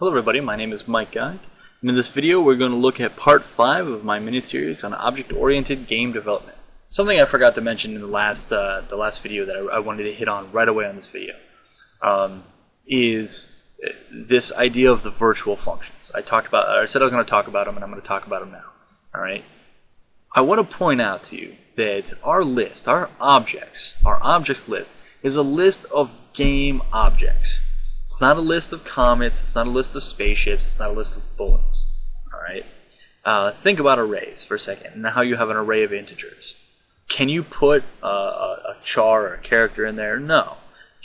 Hello everybody, my name is Mike Guy, and in this video we're going to look at part 5 of my mini-series on object-oriented game development. Something I forgot to mention in the last video that I wanted to hit on right away on this video is this idea of the virtual functions. I said I was going to talk about them, and I'm going to talk about them now. All right. I want to point out to you that our list, our objects list, is a list of game objects. It's not a list of comets, it's not a list of spaceships, it's not a list of bullets. Alright? Think about arrays for a second, and how you have an array of integers. Can you put a char or a character in there? No.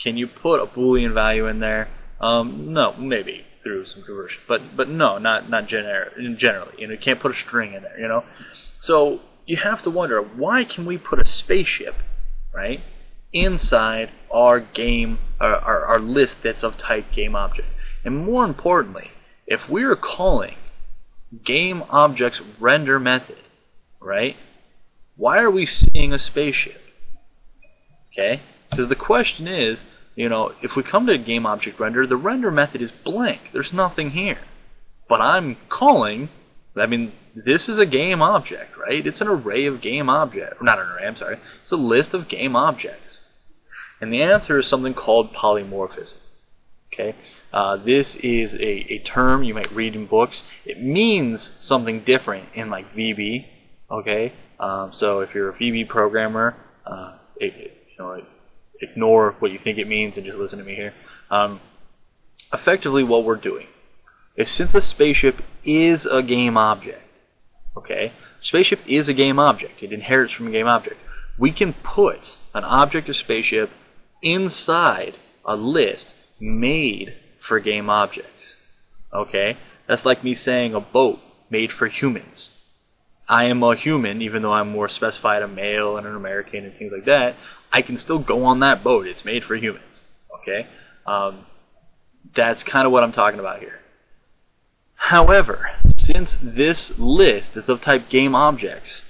Can you put a Boolean value in there? No, maybe through some conversion. But no, not generally. You can't put a string in there, So you have to wonder, why can we put a spaceship, right, inside our game, our list that's of type game object? And more importantly, if we are calling game objects render method, right, why are we seeing a spaceship? Okay, because the question is, if we come to game object render, the render method is blank. There's nothing here. But I'm calling, this is a game object, right? It's an array of game objects. Not an array, I'm sorry. It's a list of game objects. And the answer is something called polymorphism. Okay? This is a term you might read in books. It means something different in like VB. Okay? So if you're a VB programmer, ignore what you think it means and just listen to me here. Effectively what we're doing is, since a spaceship is a game object, okay? Spaceship is a game object. It inherits from a game object. We can put an object or spaceship inside a list made for game objects. Okay? That's like me saying a boat made for humans. I am a human, even though I'm more specified a male and an American and things like that. I can still go on that boat. It's made for humans. Okay? That's kind of what I'm talking about here. However, since this list is of type game objects,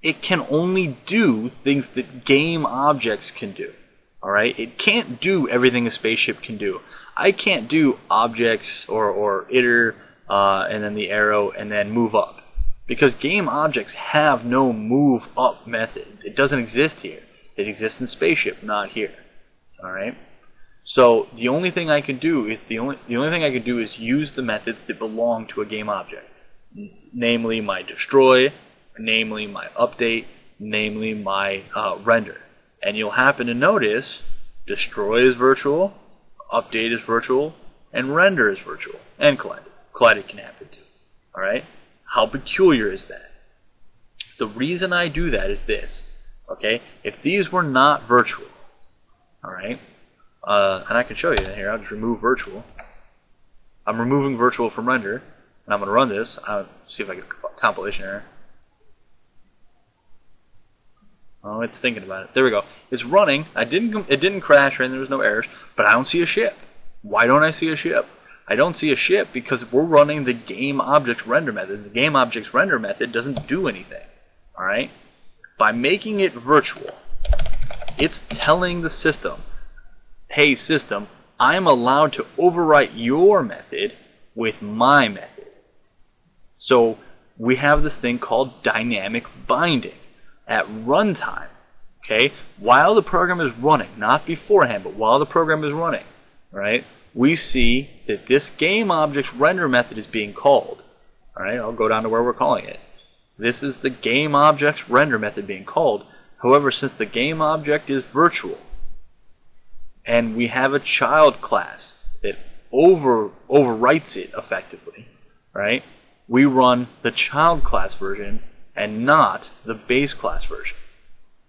it can only do things that game objects can do. Alright? It can't do everything a spaceship can do. I can't do objects or iter and then the arrow and then move up. Because game objects have no move up method. It doesn't exist here. It exists in spaceship, not here. Alright? So the only thing I can do is use the methods that belong to a game object, namely my destroy, namely my update, namely my render. And you'll happen to notice destroy is virtual, update is virtual, and render is virtual, and collided. Collided can happen too. All right? How peculiar is that? The reason I do that is this. Okay? If these were not virtual, all right. And I can show you that here. I'll just remove virtual. I'm removing virtual from render, and I'm going to run this. I'll see if I get a compilation error. Oh, it's thinking about it. There we go. It's running. It didn't crash or anything. There was no errors, but I don't see a ship. Why don't I see a ship? I don't see a ship because we're running the game objects render method. The game objects render method doesn't do anything. All right. By making it virtual, it's telling the system, hey system, I'm allowed to overwrite your method with my method. So we have this thing called dynamic binding at runtime. Okay, while the program is running, not beforehand, but while the program is running, right? We see that this game object's render method is being called. All right, I'll go down to where we're calling it. This is the game object's render method being called. However, since the game object is virtual, and we have a child class that overwrites it effectively, right? We run the child class version and not the base class version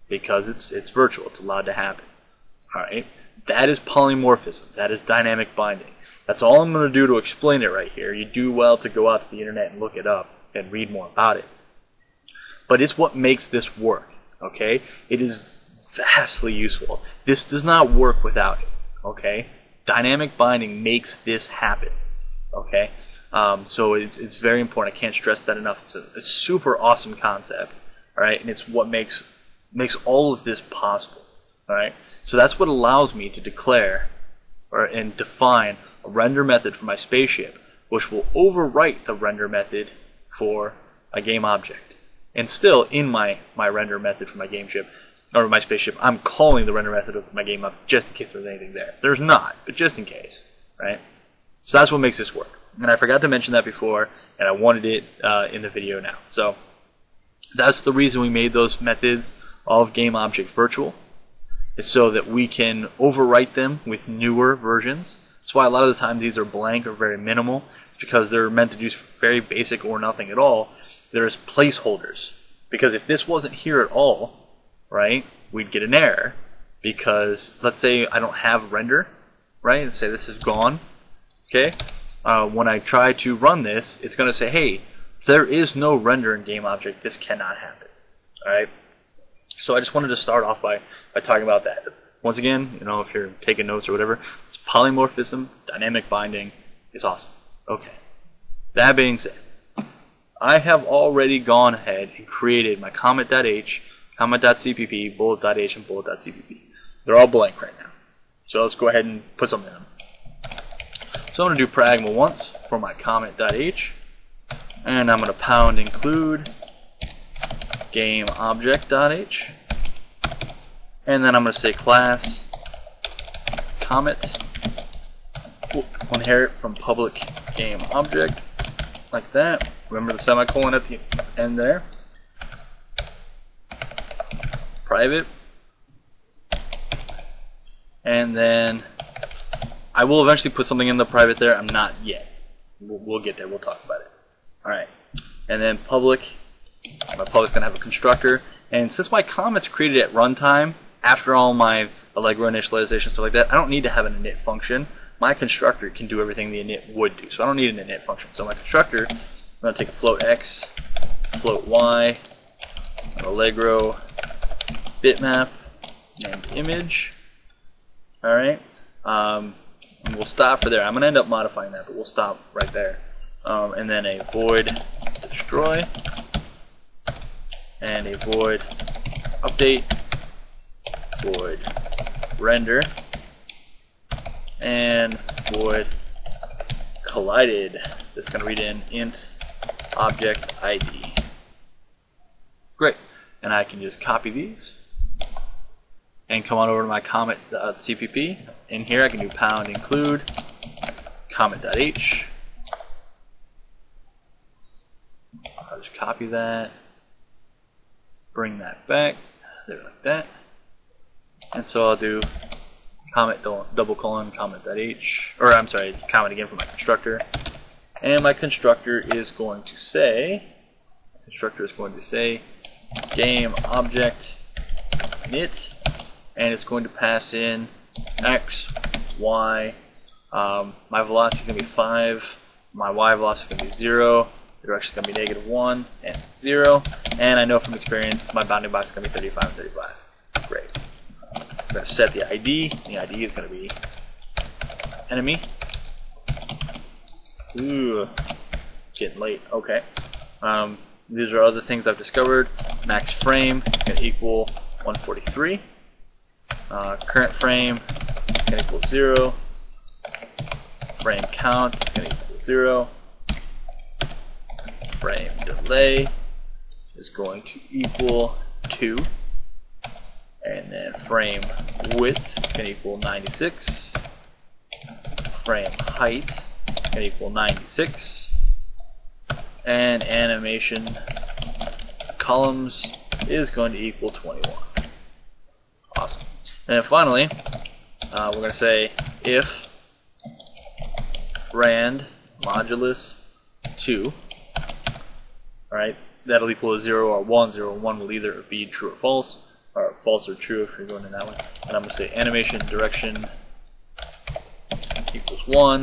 because it's virtual. It's allowed to happen. All right? That is polymorphism. That is dynamic binding. That's all I'm going to do to explain it right here. You do well to go out to the internet and look it up and read more about it. But it's what makes this work. Okay? It is vastly useful. This does not work without it. Okay? Dynamic binding makes this happen. Okay? So it's very important. I can't stress that enough. It's a super awesome concept. Alright? And it's what makes all of this possible. Alright? So that's what allows me to declare and define a render method for my spaceship which will overwrite the render method for a game object. And still, in my render method for my game ship, or my spaceship, I'm calling the render method of my game object just in case there's anything there. There's not, but just in case, right? So that's what makes this work. And I forgot to mention that before, and I wanted it in the video now. So that's the reason we made those methods of game object virtual, is so that we can overwrite them with newer versions. That's why a lot of the times these are blank or very minimal, because they're meant to do very basic or nothing at all. There's placeholders, because if this wasn't here at all, right, we'd get an error, because let's say I don't have render, right? Let's say this is gone. Okay, when I try to run this, it's going to say, hey, there is no render in game object. This cannot happen. All right. So I just wanted to start off by talking about that. Once again, you know, if you're taking notes or whatever, it's polymorphism, dynamic binding is awesome. Okay. That being said, I have already gone ahead and created my comment.h, comment.cpp, bullet.h, and bullet.cpp. They're all blank right now. So let's go ahead and put something in them. So I'm going to do pragma once for my comment.h, and I'm going to pound include game object.h, and then I'm going to say class comment will inherit from public game object, like that. Remember the semicolon at the end there. Private, and then I will eventually put something in the private there. I'm not yet. We'll get there. We'll talk about it. Alright. And then public. My public's going to have a constructor. And since my comment's created at runtime, after all my Allegro initialization, stuff like that, I don't need to have an init function. My constructor can do everything the init would do. So I don't need an init function. So my constructor, I'm going to take a float x, float y, an Allegro bitmap named image. Alright. And we'll stop for there. I'm going to end up modifying that, but we'll stop right there. And then a void destroy, and a void update, void render, and void collided. That's going to read in int object ID. Great. And I can just copy these and come on over to my comment.cpp. In here I can do pound include comment.h. I'll just copy that, bring that back, there like that. And so I'll do comment double colon comment.h, or I'm sorry, comment again for my constructor. And my constructor is going to say, game object init, and it's going to pass in x, y, my velocity is going to be 5, my y velocity is going to be 0, the direction is going to be -1 and 0, and I know from experience my bounding box is going to be 35 and 35. Great. I'm going to set the ID. The ID is going to be enemy. Ooh, getting late. Okay. These are other things I've discovered. Max frame is going to equal 143. Current frame is going to equal 0. Frame count is going to equal 0. Frame delay is going to equal 2. And then frame width is going to equal 96. Frame height is going to equal 96. And animation columns is going to equal 21. Awesome. And then finally, we're going to say if rand modulus 2, alright, that'll equal 0 or 1. 0 or 1 will either be true or false or true if you're going in that way. And I'm going to say animation direction equals 1,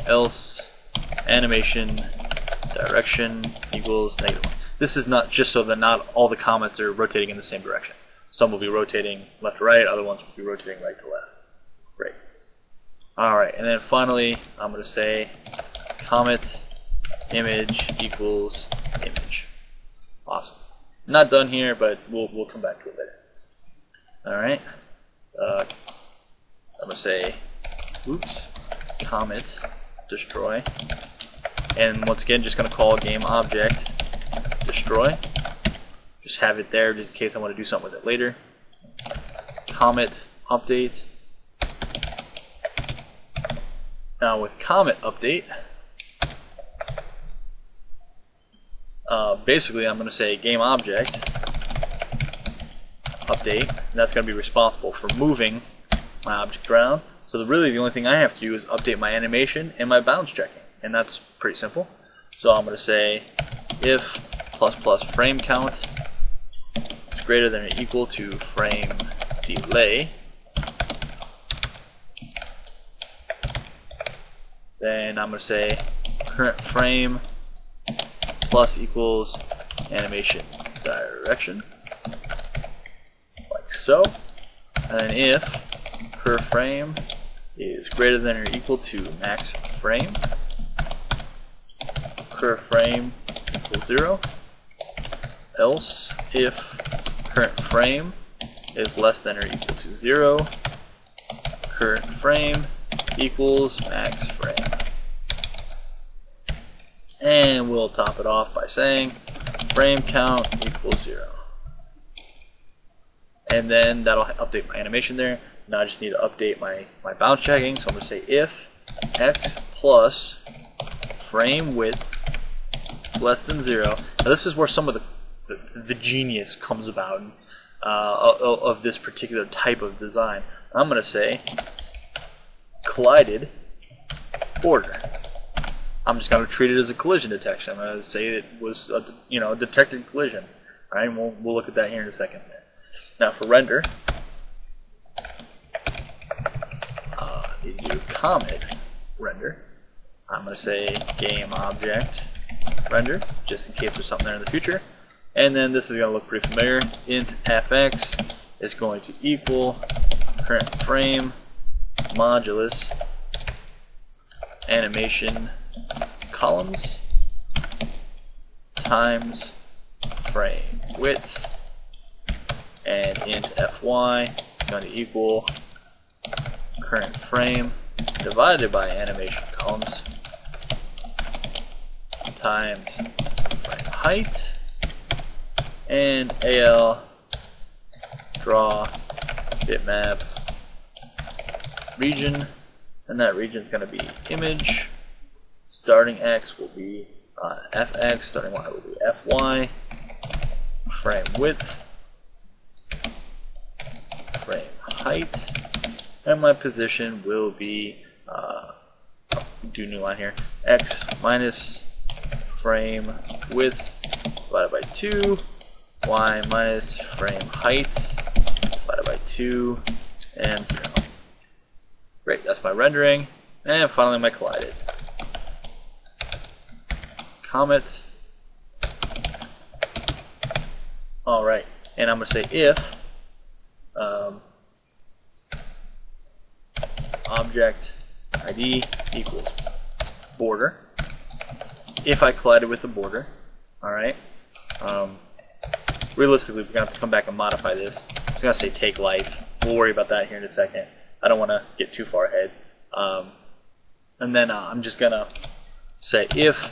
else animation direction equals -1. This is not just so that not all the comments are rotating in the same direction. Some will be rotating left to right, other ones will be rotating right to left. Great. Alright, and then finally I'm going to say comment image equals image. Awesome. Not done here, but we'll come back to it later. Alright. I'm going to say oops, comment destroy And once again, just going to call game object destroy. Just have it there just in case I want to do something with it later. Comet update. Now with comet update, basically I'm going to say game object update, and that's going to be responsible for moving my object around. So really the only thing I have to do is update my animation and my bounds checking, and that's pretty simple. So I'm going to say if ++ frame count is greater than or equal to frame delay, then I'm going to say current frame plus equals animation direction, like so. And then if per frame is greater than or equal to max frame, per frame equals 0. Else, if current frame is less than or equal to 0, current frame equals max frame. And we'll top it off by saying frame count equals 0. And then that'll update my animation there. Now I just need to update my bounce checking. So I'm going to say if x plus frame width less than 0. Now this is where some of the genius comes about of this particular type of design. I'm going to say collided border. I'm just going to treat it as a collision detection. I'm going to say it was a detected collision. All right, and we'll look at that here in a second. Now for render, you do comet render. I'm going to say game object render, just in case there's something there in the future. And then this is going to look pretty familiar. Int fx is going to equal current frame modulus animation columns times frame width, and int fy is going to equal current frame divided by animation columns times frame height, and al draw bitmap region, and that region is going to be image. Starting x will be fx, starting y will be fy, frame width, frame height, and my position will be, do new line here, x minus frame width divided by 2, y minus frame height divided by 2, and 0. Great, that's my rendering, and finally my collided. Comet. Alright, and I'm going to say if object ID equals border. If I collided with the border, alright, realistically we're going to have to come back and modify this. I'm just going to say take life. We'll worry about that here in a second. I don't want to get too far ahead. And then I'm just going to say if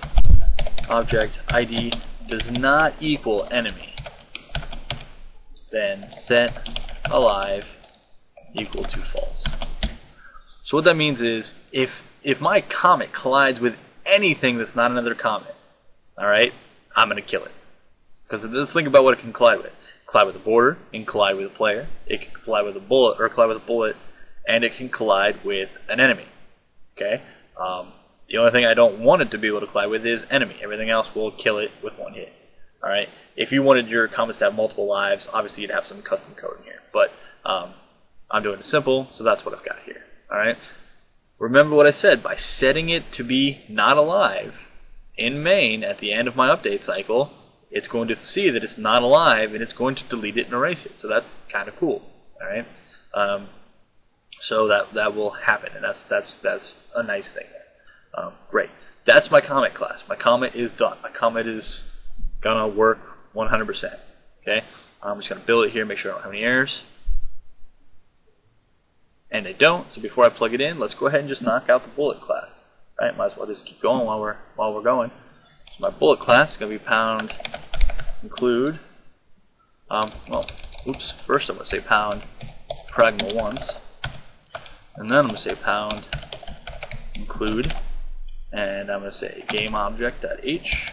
object ID does not equal enemy, then set alive equal to false. So what that means is if my comet collides with anything that's not another comet, alright, I'm going to kill it. Because let's think about what it can collide with. Collide with a border, it can collide with a player, it can collide with a bullet, and it can collide with an enemy. Okay? The only thing I don't want it to be able to collide with is enemy. Everything else will kill it with one hit. Alright? If you wanted your comets to have multiple lives, obviously you'd have some custom code in here. But I'm doing it simple, so that's what I've got here. Alright? Remember what I said. By setting it to be not alive in main at the end of my update cycle, it's going to see that it's not alive and it's going to delete it and erase it. So that's kind of cool. Alright? So that will happen, and that's a nice thing. Great. That's my comet class. My comet is done. My comet is gonna work 100%. Okay. I'm just gonna build it here, make sure I don't have any errors. And they don't. So before I plug it in, let's go ahead and just knock out the bullet class. Right? Might as well just keep going while we're going. So my bullet class is going to be pound include. First I'm going to say pound pragma once, and then I'm going to say pound include, and I'm going to say game object.h,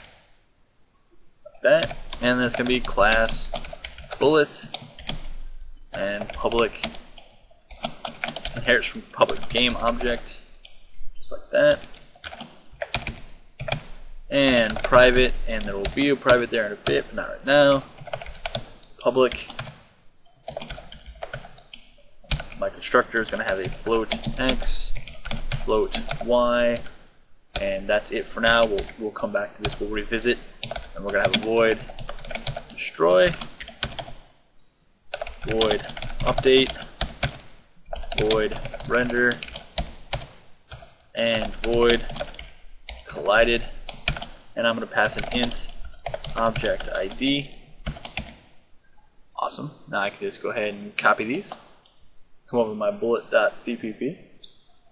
like that, and then it's going to be class bullet and public inherits from public game object, just like that, and private, and there will be a private there in a bit, but not right now. Public. My constructor is going to have a float x, float y, and that's it for now. We'll come back to this. We'll revisit, and we're going to have a void destroy, void update, void render, and void collided, and I'm going to pass an int object ID. Awesome. Now I can just go ahead and copy these, come over to my bullet.cpp,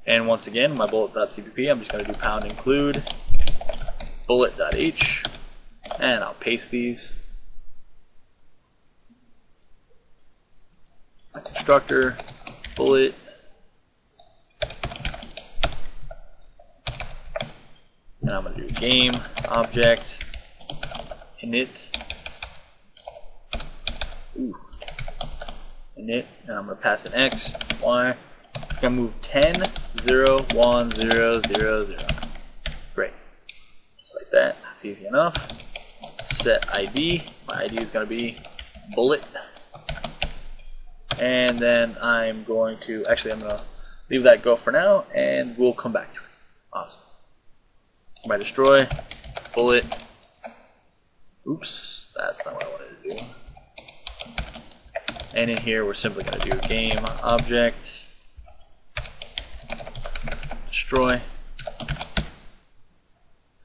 and once again, my bullet.cpp, I'm just going to do pound include bullet.h, and I'll paste these. My constructor, bullet, and I'm going to do game object init. Init, and I'm going to pass an x, y. I'm going to move 10, 0, 1, 0, 0, 0. Great. Just like that. That's easy enough. Set ID. My ID is going to be bullet. And then I'm going to, I'm going to leave that go for now, and we'll come back to it. Awesome. My destroy, bullet. Oops, that's not what I wanted to do. And in here, we're simply going to do game object destroy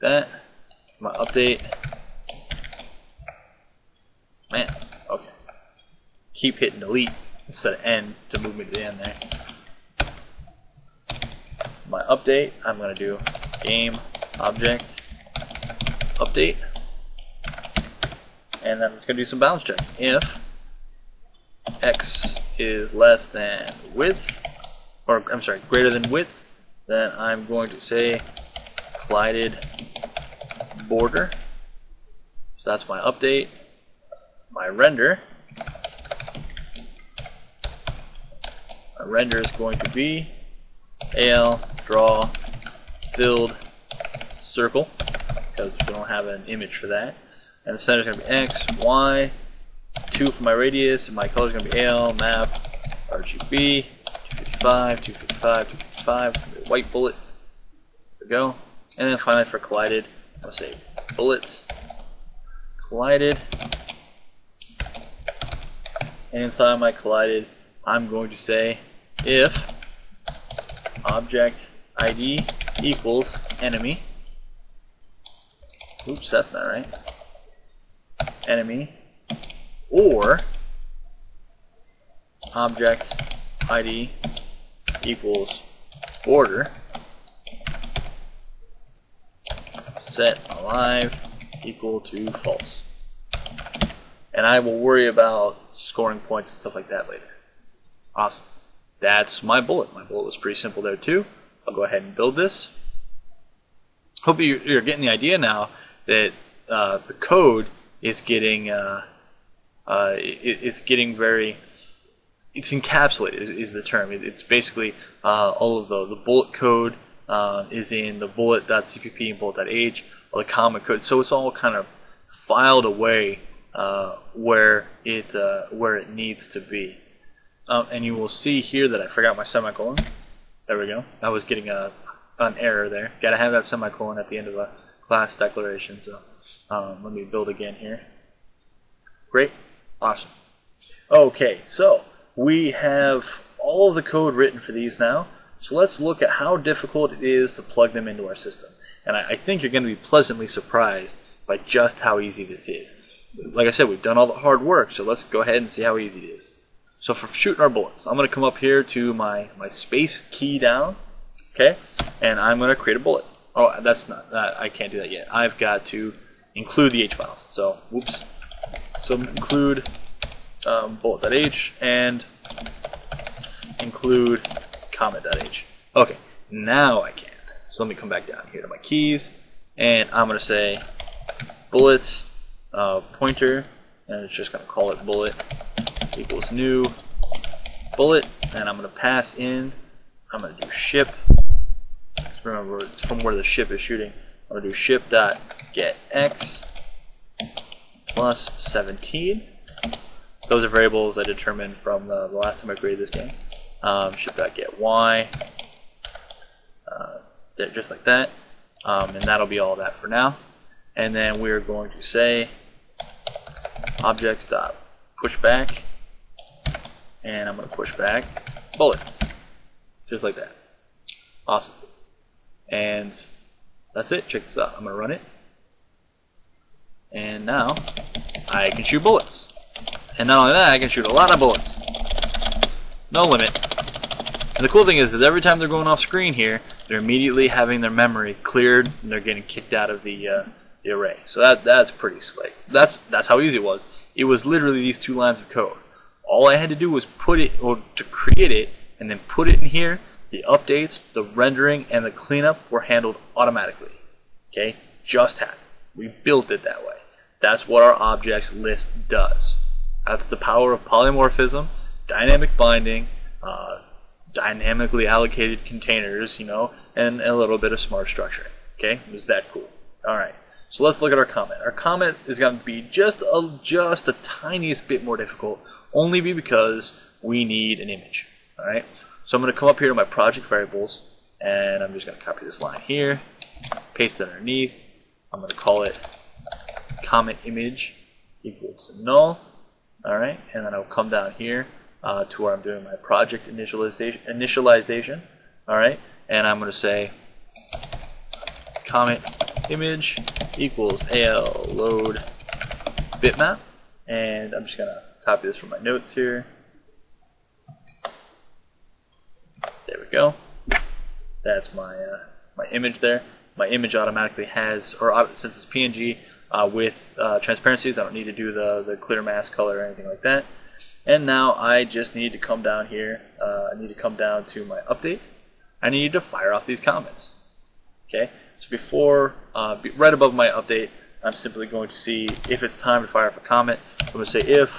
that. My update. Man, okay. Keep hitting delete instead of end to move me to the end there. My update, I'm going to do game object update, and then I'm just going to do some balance check. If x is less than width, or I'm sorry, greater than width, then I'm going to say collided border. So that's my update. My render. My render is going to be al draw filled circle, because we don't have an image for that. And the center is going to be x, y, 2 for my radius, and my color is going to be al map RGB 255, 255, 255. It's going to be a white bullet. There we go. And then finally for collided, I'll say bullet collided. And inside my collided, I'm going to say if object ID equals enemy. Oops, that's not right. Enemy, or object ID equals border, set alive equal to false. And I will worry about scoring points and stuff like that later. Awesome. That's my bullet. My bullet was pretty simple there too. I'll go ahead and build this. Hope you're getting the idea now that the code is getting very, it's encapsulated is the term. It's basically all of the bullet code is in the bullet.cpp and bullet.h, all the comment code. So it's all kind of filed away where it needs to be. And you will see here that I forgot my semicolon. There we go. I was getting an error there. Got to have that semicolon at the end of a class declaration. So let me build again here. Great. Awesome. Okay, so we have all of the code written for these now. So let's look at how difficult it is to plug them into our system. And I think you're going to be pleasantly surprised by just how easy this is. Like I said, we've done all the hard work, so let's go ahead and see how easy it is. So for shooting our bullets, I'm going to come up here to my space key down, okay, and I'm going to create a bullet. Oh, that's not that. I can't do that yet. I've got to include the H files. So, whoops. So include bullet.h and include comment.h. Okay, now I can. So let me come back down here to my keys, and I'm going to say bullet pointer, and it's just going to call it bullet equals new bullet, and I'm going to pass in, I'm going to do ship. Just remember, it's from where the ship is shooting. I'm going to do ship.getX plus 17. Those are variables I determined from the last time I created this game. Ship.getY, just like that, and that'll be all that for now. And then we're going to say objects.pushback, and I'm going to push back bullet, just like that. Awesome. And that's it. Check this out. I'm going to run it, and now I can shoot bullets. And not only that, I can shoot a lot of bullets. No limit. And the cool thing is every time they're going off screen here, they're immediately having their memory cleared and they're getting kicked out of the array. So that's pretty slick. That's how easy it was. It was literally these 2 lines of code. All I had to do was put it, or to create it, and then put it in here. The updates, the rendering, and the cleanup were handled automatically. Okay? Just happened. We built it that way. That's what our objects list does. That's the power of polymorphism, dynamic binding, dynamically allocated containers, you know, and a little bit of smart structuring. Okay, it was that cool. All right, so let's look at our comment. Our comment is going to be just the tiniest bit more difficult, only because we need an image. All right, so I'm going to come up here to my project variables, and I'm just going to copy this line here, paste it underneath. I'm going to call it comment image equals null. All right, and then I'll come down here to where I'm doing my project initialization. All right, and I'm going to say comment image equals al load bitmap, and I'm just going to copy this from my notes here. There we go. That's my my image there. My image automatically has, or since it's PNG with transparencies, I don't need to do the clear mask color or anything like that. And now I just need to come down here. I need to come down to my update. I need to fire off these comments. Okay. So before, right above my update, I'm simply going to see if it's time to fire off a comment. I'm going to say if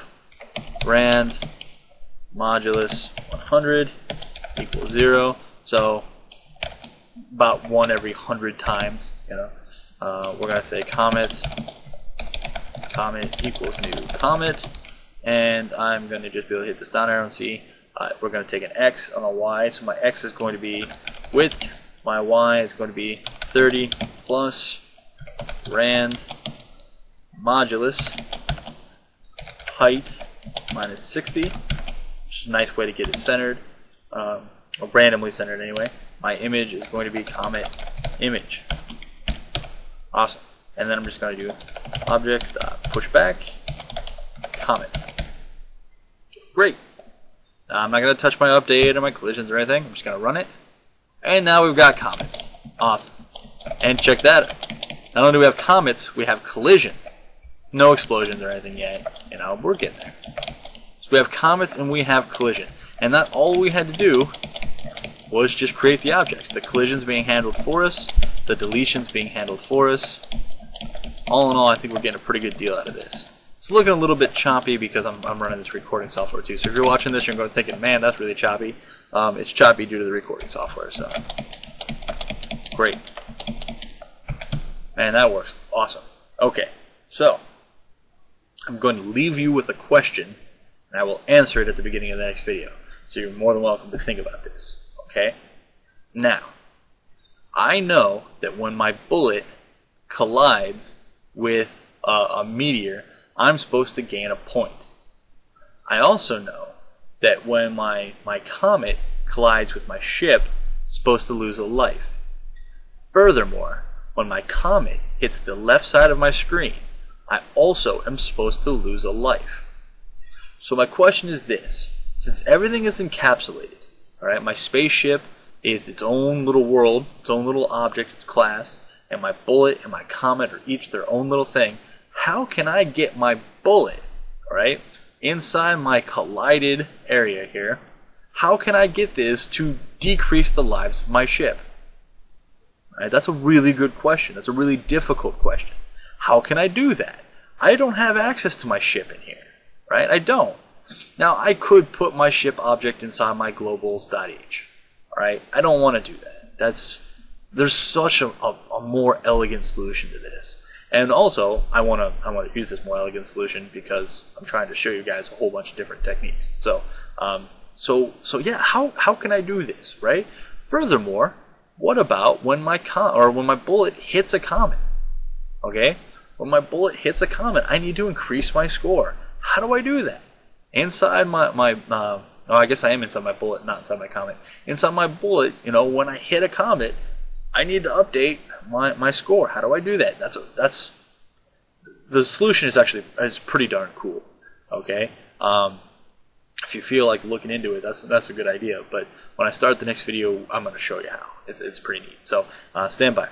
rand modulus 100 equals 0. So about 1 every 100 times. You know, we're going to say comment equals new comment. And I'm going to just be able to hit this down arrow and see we're going to take an X on a Y. So my X is going to be width, my Y is going to be 30 plus rand modulus height minus 60, which is a nice way to get it centered, or randomly centered anyway. My image is going to be comment image. Awesome. And then I'm just going to do objects.pushback comment. Great. Now I'm not going to touch my update or my collisions or anything. I'm just going to run it. And now we've got comments. Awesome. And check that out. Not only do we have comments, we have collision. No explosions or anything yet. You know, we're getting there. So we have comments and we have collision. And that all we had to do was just create the objects. The collisions being handled for us. The deletions being handled for us. All in all, I think we're getting a pretty good deal out of this. It's looking a little bit choppy because I'm running this recording software too. So if you're watching this, you're going to thinking, man, that's really choppy. It's choppy due to the recording software. So great. Man, that works. Awesome. Okay, so I'm going to leave you with a question, and I will answer it at the beginning of the next video. So you're more than welcome to think about this. Okay? Now, I know that when my bullet collides with a meteor, I'm supposed to gain a point. I also know that when my comet collides with my ship, it's supposed to lose a life. Furthermore, when my comet hits the left side of my screen, I also am supposed to lose a life. So my question is this. Since everything is encapsulated, all right, my spaceship is its own little world, its own little object, its class, and my bullet and my comet are each their own little thing. How can I get my bullet, right, inside my collided area here? How can I get this to decrease the lives of my ship? Right, that's a really good question. That's a really difficult question. How can I do that? I don't have access to my ship in here, right? I don't. Now, I could put my ship object inside my globals.h, right? I don't want to do that. There's such a more elegant solution to this. And also, I want to use this more elegant solution because I'm trying to show you guys a whole bunch of different techniques. So yeah, how can I do this, right? Furthermore, what about when my bullet hits a comet? Okay, when my bullet hits a comet, I need to increase my score. How do I do that? Inside I guess I am inside my bullet, not inside my comet. Inside my bullet, when I hit a comet, I need to update my score. How do I do that? That's the solution is pretty darn cool. Okay, if you feel like looking into it, that's a good idea. But when I start the next video, I'm going to show you how. It's pretty neat. So stand by.